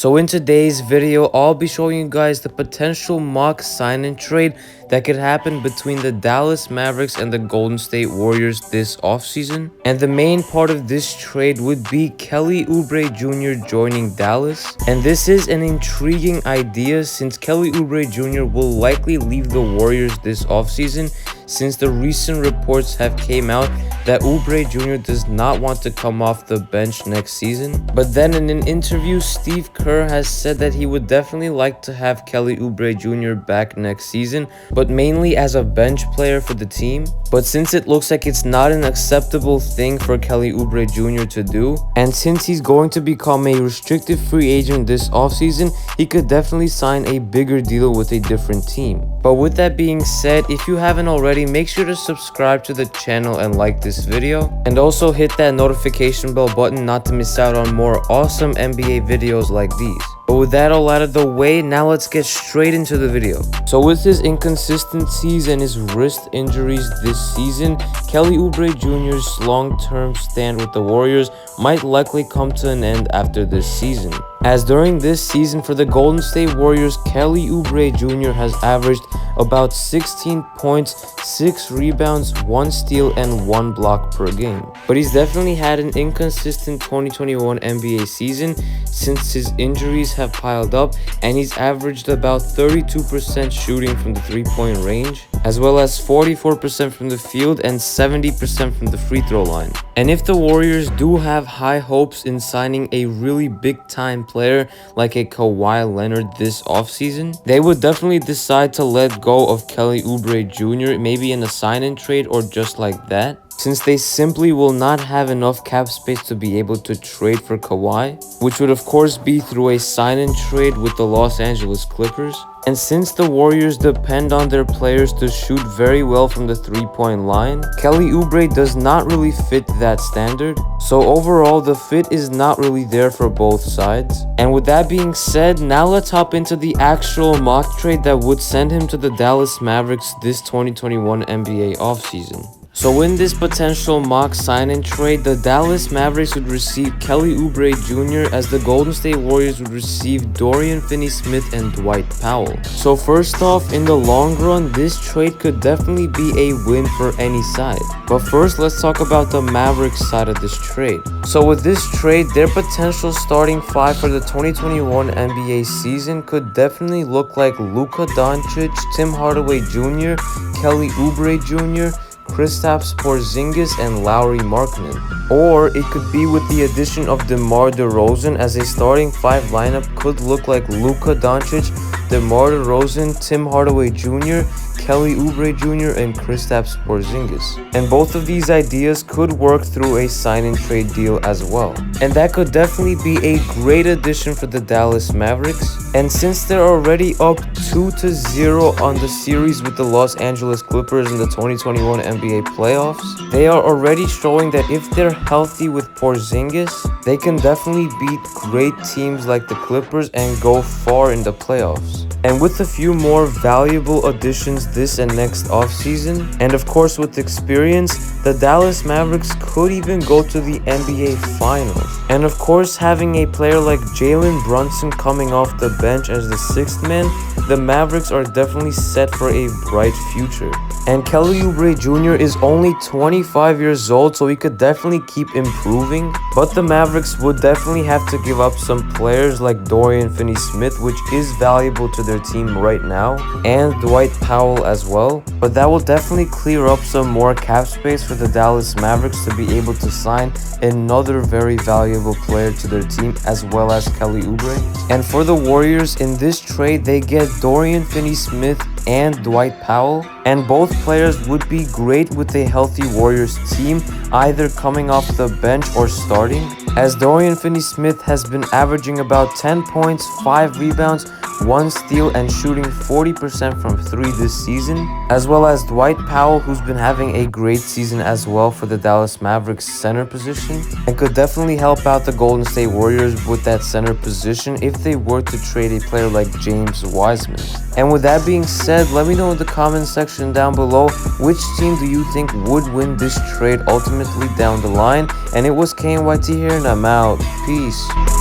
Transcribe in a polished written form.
So in today's video, I'll be showing you guys the potential mock sign-in trade that could happen between the Dallas Mavericks and the Golden State Warriors this offseason. And the main part of this trade would be Kelly Oubre Jr. joining Dallas. And this is an intriguing idea since Kelly Oubre Jr. will likely leave the Warriors this offseason, since the recent reports have came out that Oubre Jr. does not want to come off the bench next season. But then in an interview, Steve Kerr has said that he would definitely like to have Kelly Oubre Jr. back next season, but mainly as a bench player for the team. But since it looks like it's not an acceptable thing for Kelly Oubre Jr. to do, and since he's going to become a restricted free agent this offseason, he could definitely sign a bigger deal with a different team. But with that being said, if you haven't already, make sure to subscribe to the channel and like this video, and also hit that notification bell button not to miss out on more awesome NBA videos like these. But with that all out of the way, now let's get straight into the video. So with his inconsistencies and his wrist injuries this season, Kelly Oubre Jr.'s long-term stand with the Warriors might likely come to an end after this season. As during this season for the Golden State Warriors, Kelly Oubre Jr. has averaged about 16 points, 6 rebounds, 1 steal, and 1 block per game. But he's definitely had an inconsistent 2021 NBA season since his injuries have piled up, and he's averaged about 32% shooting from the three-point range, as well as 44% from the field and 70% from the free throw line. And if the Warriors do have high hopes in signing a really big-time player like a Kawhi Leonard this offseason, they would definitely decide to let go of Kelly Oubre Jr. maybe in a sign-in trade or just like that, since they simply will not have enough cap space to be able to trade for Kawhi, which would of course be through a sign-in trade with the Los Angeles Clippers. And since the Warriors depend on their players to shoot very well from the three-point line, Kelly Oubre does not really fit that standard. So overall, the fit is not really there for both sides. And with that being said, now let's hop into the actual mock trade that would send him to the Dallas Mavericks this 2021 NBA offseason. So in this potential mock sign-in trade, the Dallas Mavericks would receive Kelly Oubre Jr. as the Golden State Warriors would receive Dorian Finney-Smith and Dwight Powell. So first off, in the long run, this trade could definitely be a win for any side. But first, let's talk about the Mavericks side of this trade. So with this trade, their potential starting five for the 2021 NBA season could definitely look like Luka Doncic, Tim Hardaway Jr., Kelly Oubre Jr., Kristaps Porzingis, and Lauri Markkanen. Or it could be with the addition of DeMar DeRozan, as a starting five lineup could look like Luka Doncic, DeMar DeRozan, Tim Hardaway Jr., Kelly Oubre Jr., and Kristaps Porzingis. And both of these ideas could work through a sign-in trade deal as well. And that could definitely be a great addition for the Dallas Mavericks. And since they're already up 2-0 on the series with the Los Angeles Clippers in the 2021 NBA playoffs, they are already showing that if they're healthy with Porzingis, they can definitely beat great teams like the Clippers and go far in the playoffs. And with a few more valuable additions this and next offseason, and of course with experience, the Dallas Mavericks could even go to the NBA Finals. And of course, having a player like Jalen Brunson coming off the bench as the sixth man, the Mavericks are definitely set for a bright future. And Kelly Oubre Jr. is only 25 years old, so he could definitely keep improving. But the Mavericks would definitely have to give up some players like Dorian Finney-Smith, which is valuable to their team right now, and Dwight Powell as well. But that will definitely clear up some more cap space for the Dallas Mavericks to be able to sign another very valuable player to their team, as well as Kelly Oubre. And for the Warriors, in this trade, they get Dorian Finney-Smith and Dwight Powell, and both players would be great with a healthy Warriors team, either coming off the bench or starting, as Dorian Finney-Smith has been averaging about 10 points, 5 rebounds, 1 steal, and shooting 40% from 3 this season, as well as Dwight Powell, who's been having a great season as well for the Dallas Mavericks center position, and could definitely help out the Golden State Warriors with that center position if they were to trade a player like James Wiseman. And with that being said, let me know in the comment section down below which team do you think would win this trade ultimately down the line. And it was KNYT here, and I'm out. Peace.